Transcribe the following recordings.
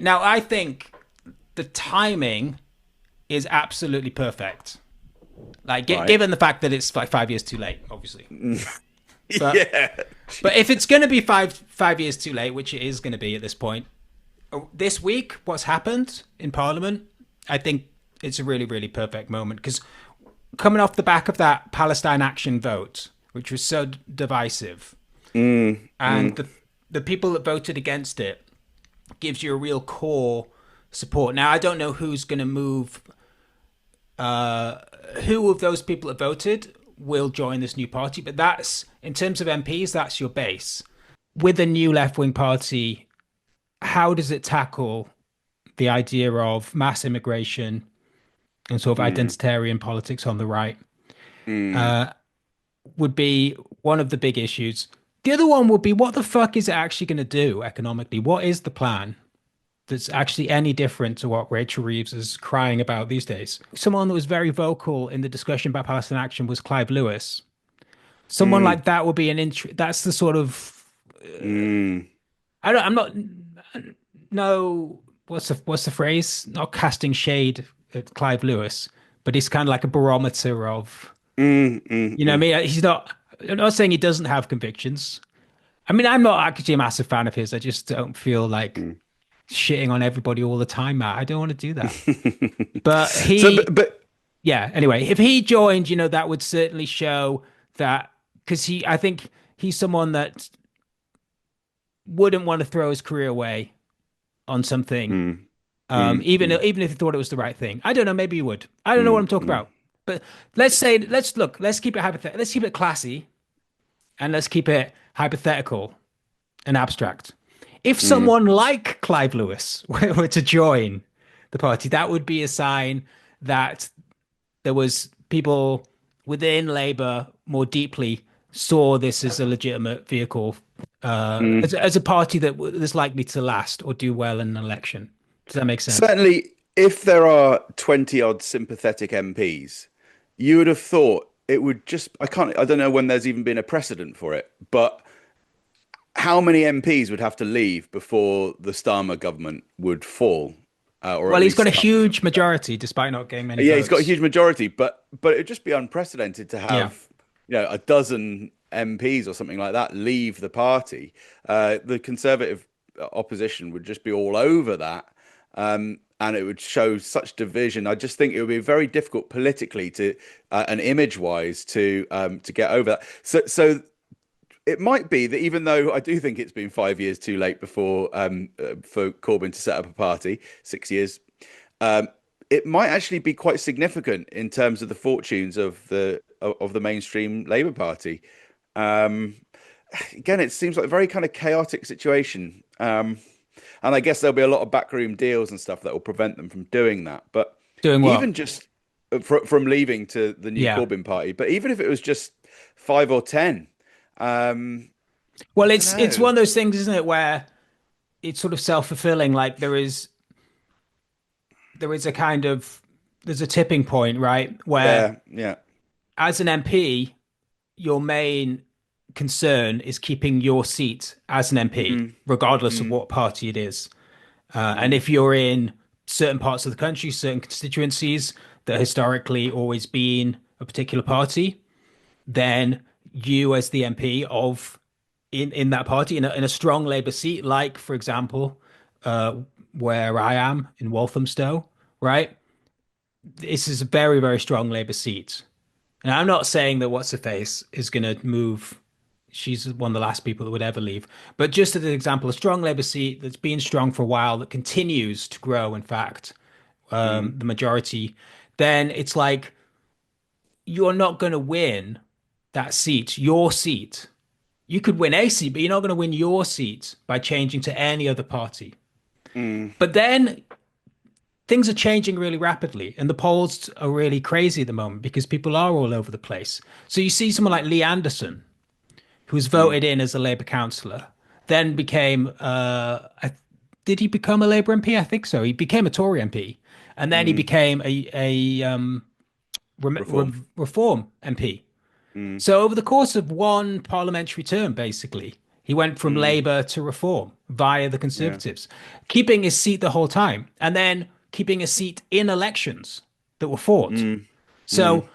Now, I think the timing is absolutely perfect. Like, Right. given the fact that it's like 5 years too late, obviously. But Yeah. if it's going to be five years too late, which it is going to be at this point, this week, what's happened in Parliament, I think it's a really, really perfect moment because coming off the back of that Palestine Action vote, which was so divisive, Mm, and mm, the people that voted against it gives you a real core support. Now, I don't know who's going to move. Who of those people that voted will join this new party? But that's in terms of MPs, that's your base. With a new left wing party, how does it tackle the idea of mass immigration and sort of mm, identitarian politics on the right? mm. Would be one of the big issues. The other one would be what the fuck is it actually going to do economically? What is the plan that's actually any different to what Rachel Reeves is crying about these days? Someone that was very vocal in the discussion about Palestine Action was Clive Lewis. Someone Mm, like that would be that's the sort of mm. I'm not no what's the phrase? Not casting shade at Clive Lewis, but he's kind of like a barometer of Mm, mm, you know mm, what I mean. He's not. I'm not saying he doesn't have convictions. I mean, I'm not actually a massive fan of his. I just don't feel like mm. shitting on everybody all the time, Matt. I don't want to do that. But So, he, but yeah, anyway, if he joined, that would certainly show that because I think he's someone that wouldn't want to throw his career away on something, mm, mm, mm, even if he thought it was the right thing. I don't know, maybe he would. I don't know what mm, I'm talking mm, about. But let's keep it hypothetical. Let's keep it classy and let's keep it hypothetical and abstract. If mm. someone like Clive Lewis were to join the party, that would be a sign that there was people within Labour more deeply saw this as a legitimate vehicle, Mm. as a party that is likely to last or do well in an election. Does that make sense? Certainly, if there are 20 odd sympathetic MPs, you would have thought it would just, I don't know when there's even been a precedent for it, but how many MPs would have to leave before the Starmer government would fall, or at Well, he's least got a start? huge majority despite not getting many Yeah, he's got a votes. huge majority, but it'd just be unprecedented to Yeah. have, a dozen MPs or something like that leave the party. The Conservative opposition would just be all over that, and it would show such division. I just think it would be very difficult politically to and image-wise to get over that. So it might be that even though I do think it's been 5 years too late before for Corbyn to set up a party, 6 years, um, it might actually be quite significant in terms of the fortunes of the mainstream Labour Party. Um, Again, it seems like a very kind of chaotic situation, and I guess there'll be a lot of backroom deals and stuff that will prevent them from doing that. But Doing what? even just from leaving to the new Yeah. Corbyn party, but even if it was just 5 or 10, um, Well, I don't it's know. one of those things, isn't it, where it's sort of self-fulfilling. Like there is a kind of there's a tipping point, right? Where Yeah, yeah. as an MP, your main concern is keeping your seat as an MP, Mm, regardless of mm, what party it is. And mm, if you're in certain parts of the country, certain constituencies that historically always been a particular party, then you as the MP of in that party in a strong Labour seat, like for example, uh, where I am in Walthamstow, right? This is a very, very strong Labour seat. And I'm not saying that what's her face is going to move. She's one of the last people that would ever leave. But just as an example, a strong Labour seat that's been strong for a while, that continues to grow, in fact, mm, the majority, then it's like you're not going to win that seat, your seat. You could win a seat, but you're not going to win your seat by changing to any other party. mm, But then things are changing really rapidly, and the polls are really crazy at the moment because people are all over the place. So you see someone like Lee Anderson, who was mm, voted in as a Labour councillor, then became did he become a Labour MP? I think so. He became a Tory MP, and then he mm. became a Reform. Reform MP. Mm, So over the course of one parliamentary term, basically, He went from mm, Labour to Reform via the yeah, Conservatives, keeping his seat the whole time, and then keeping a seat in elections that were fought. mm, mm, So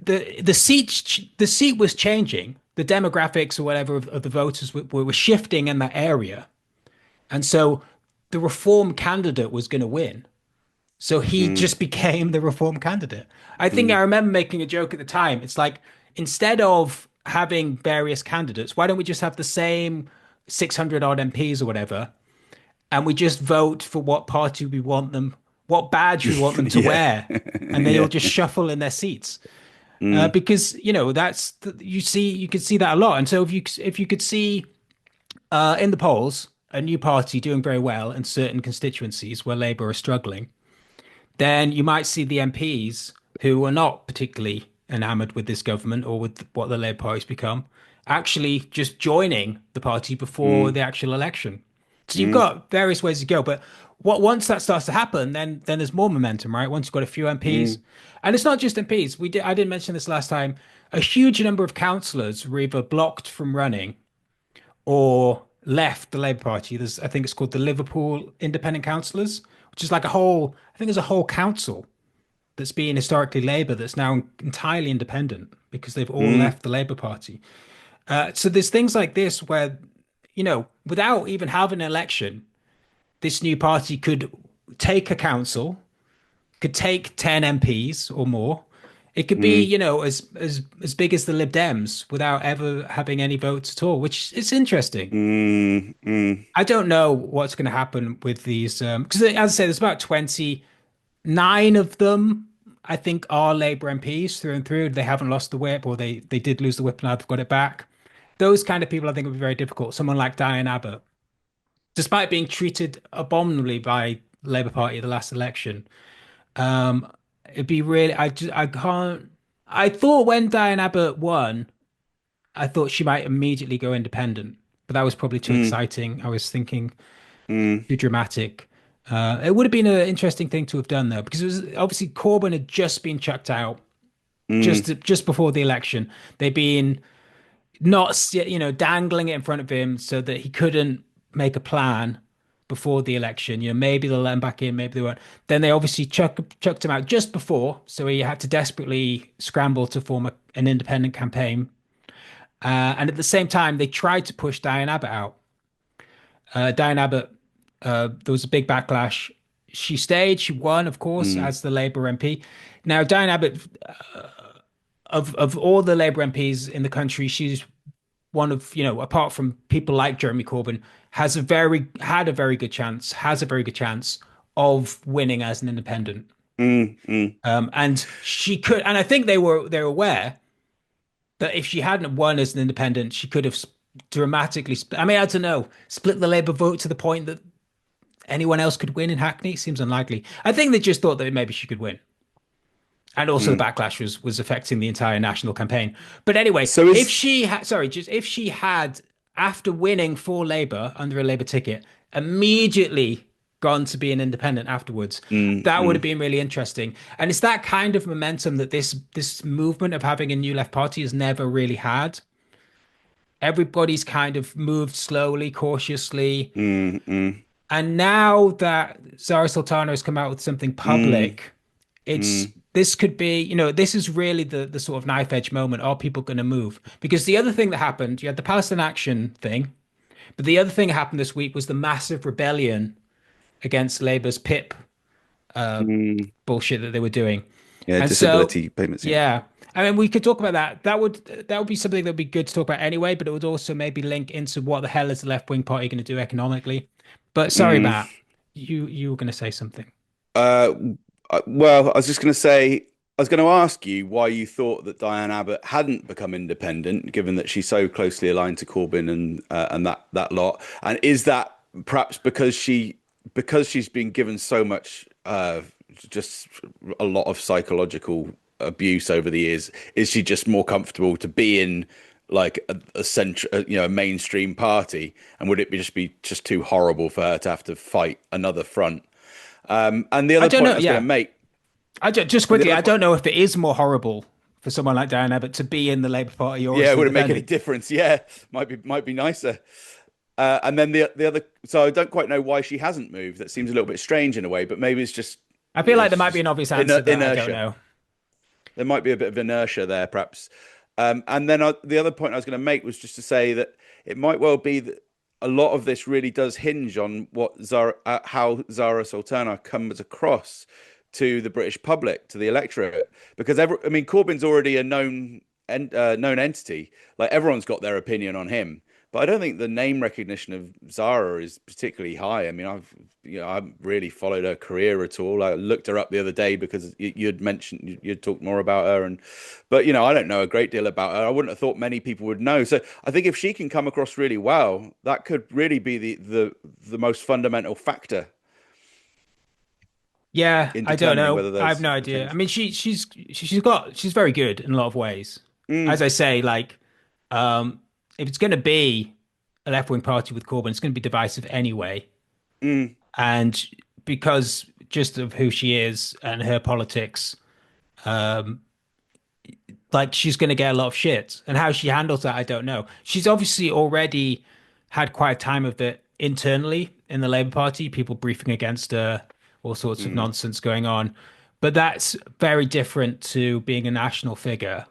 the seat was changing. The demographics or whatever of the voters were shifting in that area, and so the Reform candidate was going to win. So he mm, just became the Reform candidate. I think I mm. remember making a joke at the time. It's like instead of having various candidates, why don't we just have the same 600 odd MPs or whatever, and we just vote for what party we want them, what badge we want them to Yeah, wear, and they all yeah, just shuffle in their seats. mm, Because you could see that a lot. And so if you could see in the polls a new party doing very well in certain constituencies where Labour are struggling, then you might see the MPs who are not particularly enamored with this government or with what the Labour Party's become actually just joining the party before mm, the actual election. So you've mm, got various ways to go, but once that starts to happen, then there's more momentum, right? Once you've got a few MPs, mm, and it's not just MPs. I didn't mention this last time. A huge number of councillors were either blocked from running or left the Labour Party. I think it's called the Liverpool Independent Councillors, which is like a whole. I think there's a whole council that's been historically Labour that's now entirely independent because they've all mm, left the Labour Party. So there's things like this where, without even having an election, this new party could take a council, could take 10 MPs or more. It could be, mm, as big as the Lib Dems without ever having any votes at all, which is interesting. mm, mm, I don't know what's going to happen with these because, as I say, there's about 29 of them. I think are Labour MPs through and through. They haven't lost the whip, or they did lose the whip, and now they've got it back. Those kind of people, I think, would be very difficult. Someone like Diane Abbott, despite being treated abominably by Labour Party at the last election, um, it'd be really. I can't. I thought when Diane Abbott won, I thought she might immediately go independent, but that was probably too mm, exciting. I was thinking mm, too dramatic. It would have been an interesting thing to have done though, because it was obviously Corbyn had just been chucked out mm, just before the election. They'd been not dangling it in front of him so that he couldn't make a plan before the election. Maybe they'll let him back in, maybe they won't. Then they obviously chucked him out just before, so he had to desperately scramble to form an independent campaign. And at the same time, they tried to push Diane Abbott out. Diane Abbott, there was a big backlash. She stayed. She won, of course, mm, as the Labour MP. Now, Diane Abbott, of all the Labour MPs in the country, she's one of, apart from people like Jeremy Corbyn, had a very good chance, has a very good chance of winning as an independent. mm, mm, And she could, and I think they're aware that if she hadn't won as an independent, she could have dramatically. I mean, I don't know, split the Labour vote to the point that anyone else could win in Hackney. Seems unlikely. I think they just thought that maybe she could win. And also the mm. backlash was affecting the entire national campaign. But anyway, So if is she had, sorry, just if she had, after winning for Labour under a Labour ticket, immediately gone to be an independent afterwards, mm, that would have mm, been really interesting. And it's that kind of momentum that this movement of having a new left party has never really had. Everybody's kind of moved slowly, cautiously. mm, mm, And now that Zara Sultana has come out with something mm, public, it's mm, this could be, this is really the sort of knife edge moment. Are people going to move? Because the other thing that happened, you had the Palestine Action thing, but the other thing that happened this week was the massive rebellion against Labour's PIP mm. bullshit that they were doing. Yeah, And so, disability payments. Yeah. yeah, I mean, we could talk about that. That would be something that would be good to talk about anyway, but it would also maybe link into what the hell is the left wing party going to do economically. But sorry, Mm. Matt, you were going to say something. Uh, well, I was just going to say, I was going to ask you why you thought that Diane Abbott hadn't become independent, given that she's so closely aligned to Corbyn and that lot. And is that perhaps because she's been given so much just a lot of psychological abuse over the years, is she just more comfortable to be in like a central, a mainstream party? And would it just too horrible for her to have to fight another front? And the I other don't point know. I was going Yeah, to make, just the quickly, other I point, don't know if it is more horrible for someone like Diane Abbott to be in the Labour Party or Yeah, as would it make any independent. difference? Yeah, might be nicer. And then the other, so I don't quite know why she hasn't moved. That seems a little bit strange in a way, but maybe I feel like there it's might be just an obvious answer that I don't inertia. know. There might be a bit of inertia there, perhaps. And then the other point I was going to make was just to say that it might well be that a lot of this really does hinge on how Zara Sultana comes across to the British public, to the electorate, because I mean, Corbyn's already a known entity. Like everyone's got their opinion on him. But I don't think the name recognition of Zara is particularly high. I mean, I haven't really followed her career at all. I looked her up the other day because you'd mentioned you'd talked more about her, but I don't know a great deal about her. I wouldn't have thought many people would know. So I think if she can come across really well, that could really be the most fundamental factor Yeah, in I don't determining know. whether I have there's no a idea. I change. mean, she's very good in a lot of ways. As Mm, I say, like, um, if it's going to be a left-wing party with Corbyn, it's going to be divisive anyway. mm, And because just of who she is and her politics, um, like she's going to get a lot of shit. And how she handles that, I don't know. She's obviously already had quite a time of it internally in the Labour Party, people briefing against her, all sorts of mm. nonsense going on. But that's very different to being a national figure.